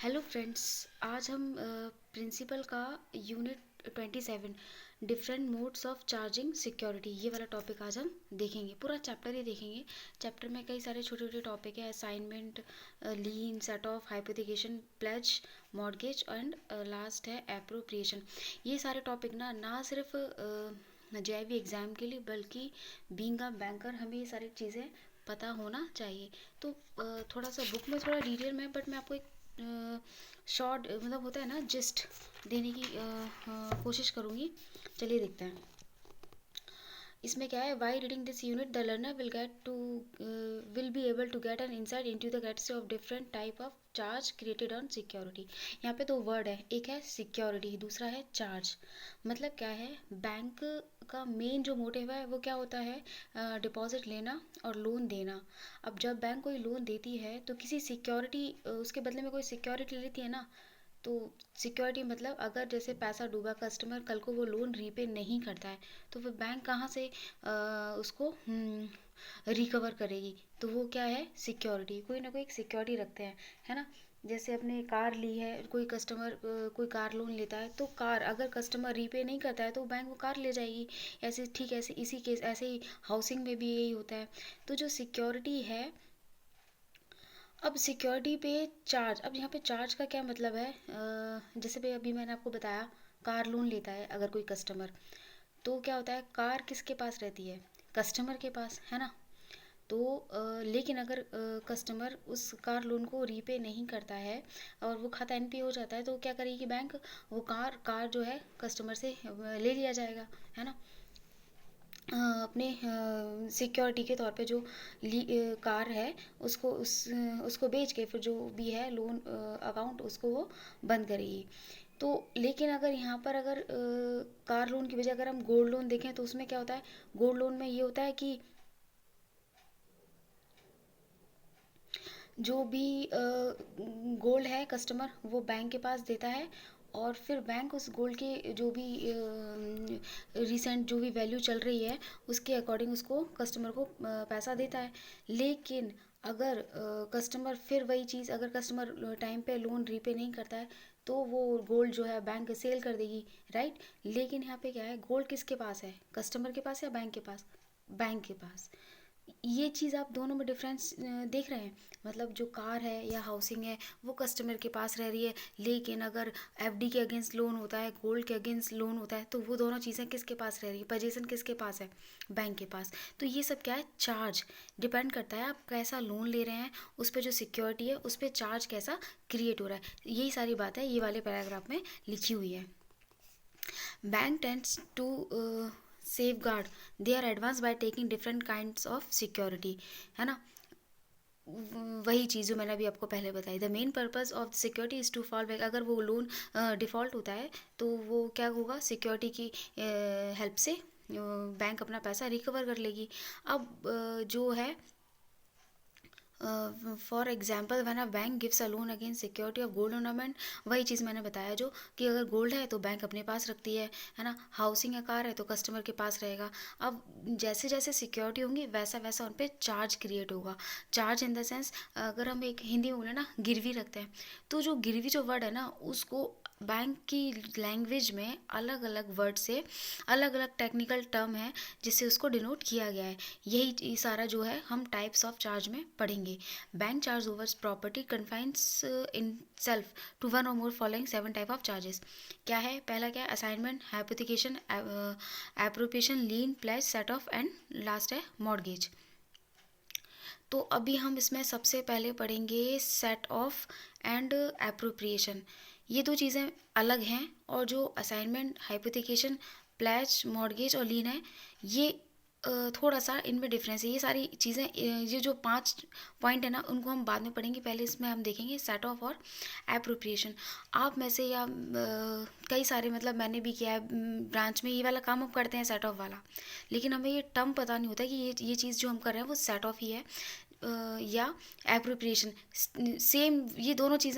Hello friends. आज हम principal का unit 27 different modes of charging security ये वाला टॉपिक आज हम देखेंगे। पूरा चैप्टर ही देखेंगे। चैप्टर में कई सारे छोटे छोटे टॉपिक है। Assignment, lien, set off, hypothecation, pledge, mortgage and last है एप्रोप्रिएशन। ये सारे टॉपिक ना सिर्फ जेआईबी एग्ज़ाम के लिए बल्कि बीइंग अ बैंकर हमें ये सारी चीज़ें पता होना चाहिए। तो थोड़ा सा बुक में थोड़ा डिटेल में, बट मैं आपको एक शॉर्ट मतलब होता है ना जिस्ट देने की कोशिश करूँगी। चलिए देखते हैं इसमें क्या है। By reading this unit the learner will be able to get an insight into the category of different type of charge created on security. यहाँ पे दो वर्ड है, एक है सिक्योरिटी, दूसरा है चार्ज। मतलब क्या है, बैंक का मेन जो मोटिव है वो क्या होता है, डिपॉजिट लेना और लोन देना। अब जब बैंक कोई लोन देती है तो किसी सिक्योरिटी उसके बदले में कोई सिक्योरिटी लेती है ना। तो सिक्योरिटी मतलब अगर जैसे पैसा डूबा, कस्टमर कल को वो लोन रीपे नहीं करता है तो फिर बैंक कहाँ से उसको रिकवर करेगी। तो वो क्या है, सिक्योरिटी। कोई ना कोई एक सिक्योरिटी रखते हैं, है ना। जैसे अपने कार ली है, कोई कस्टमर कोई कार लोन लेता है तो कार अगर कस्टमर रीपे नहीं करता है तो बैंक वो कार ले जाएगी। ऐसे ठीक ऐसे इसी केस ऐसे ही हाउसिंग में भी यही होता है। तो जो सिक्योरिटी है, अब सिक्योरिटी पे चार्ज, अब यहाँ पे चार्ज का क्या मतलब है, जैसे भी अभी मैंने आपको बताया, कार लोन लेता है अगर कोई कस्टमर, तो क्या होता है, कार किसके पास रहती है, कस्टमर के पास, है ना। तो लेकिन अगर कस्टमर उस कार लोन को रीपे नहीं करता है और वो खाता एनपी हो जाता है तो क्या करेगी बैंक, वो कार जो है कस्टमर से ले लिया जाएगा, है ना। अपने सिक्योरिटी के तौर पे जो कार है उसको बेच के फिर जो भी है लोन अकाउंट उसको वो बंद करेगी। तो लेकिन अगर यहाँ पर अगर कार लोन की बजाय अगर हम गोल्ड लोन देखें तो उसमें क्या होता है, गोल्ड लोन में ये होता है कि जो भी गोल्ड है कस्टमर वो बैंक के पास देता है और फिर बैंक उस गोल्ड के जो भी रिसेंट जो भी वैल्यू चल रही है उसके अकॉर्डिंग उसको कस्टमर को पैसा देता है। लेकिन अगर कस्टमर फिर वही चीज़, अगर कस्टमर टाइम पे लोन रीपे नहीं करता है तो वो गोल्ड जो है बैंक सेल कर देगी, राइट। लेकिन यहाँ पे क्या है, गोल्ड किसके पास है, कस्टमर के पास या बैंक के पास, बैंक के पास। ये चीज़ आप दोनों में डिफरेंस देख रहे हैं। मतलब जो कार है या हाउसिंग है वो कस्टमर के पास रह रही है, लेकिन अगर एफडी के अगेंस्ट लोन होता है, गोल्ड के अगेंस्ट लोन होता है, तो वो दोनों चीज़ें किसके पास रह रही है, पोजीशन किसके पास है, बैंक के पास। तो ये सब क्या है, चार्ज डिपेंड करता है आप कैसा लोन ले रहे हैं, उस पर जो सिक्योरिटी है उस पर चार्ज कैसा क्रिएट हो रहा है। यही सारी बात है ये वाले पैराग्राफ में लिखी हुई है। Bank tends to safeguard their advance by taking different kinds of security, है ना। वही चीज़ जो मैंने अभी आपको पहले बताई, the main purpose of security is to fall back. अगर वो लोन डिफ़ॉल्ट होता है तो वो क्या होगा, सिक्योरिटी की हेल्प से बैंक अपना पैसा रिकवर कर लेगी। अब जो है for example when a bank gives a loan against security of gold ornament, वही चीज़ मैंने बताया जो कि अगर गोल्ड है तो बैंक अपने पास रखती है ना। हाउसिंग या कार है तो कस्टमर के पास रहेगा। अब जैसे जैसे सिक्योरिटी होंगी वैसा वैसा उन पर चार्ज क्रिएट होगा। चार्ज इन द सेंस, अगर हम एक हिंदी में बोले ना गिरवी रखते हैं, तो जो गिरवी जो वर्ड है ना उसको बैंक की लैंग्वेज में अलग अलग वर्ड से अलग अलग टेक्निकल टर्म है जिससे उसको डिनोट किया गया है। यही सारा जो है हम टाइप्स ऑफ चार्ज में पढ़ेंगे। Bank charge over property confines in self to one और more following 7 type of charges. क्या है, पहला क्या है, assignment, hypothecation, appropriation, lien, pledge, set off and last है मॉर्गेज। तो अभी हम इसमें सबसे पहले पढ़ेंगे सेट ऑफ एंड एप्रोप्रिएशन। ये दो चीज़ें अलग हैं और जो असाइनमेंट, हाइपोथिकेशन, प्लेज, मॉर्गेज और लीन है ये थोड़ा सा इनमें डिफरेंस है। ये सारी चीज़ें ये जो 5 पॉइंट है ना उनको हम बाद में पढ़ेंगे। पहले इसमें हम देखेंगे सेट ऑफ और एप्रोप्रिएशन। आप में से या कई सारे, मतलब मैंने भी किया है ब्रांच में, ये वाला काम हम करते हैं सेट ऑफ वाला, लेकिन हमें ये टर्म पता नहीं होता कि ये चीज़ जो हम कर रहे हैं वो सेट ऑफ ही है या एप्रोप्रिएशन। सेम ये दोनों चीज़ें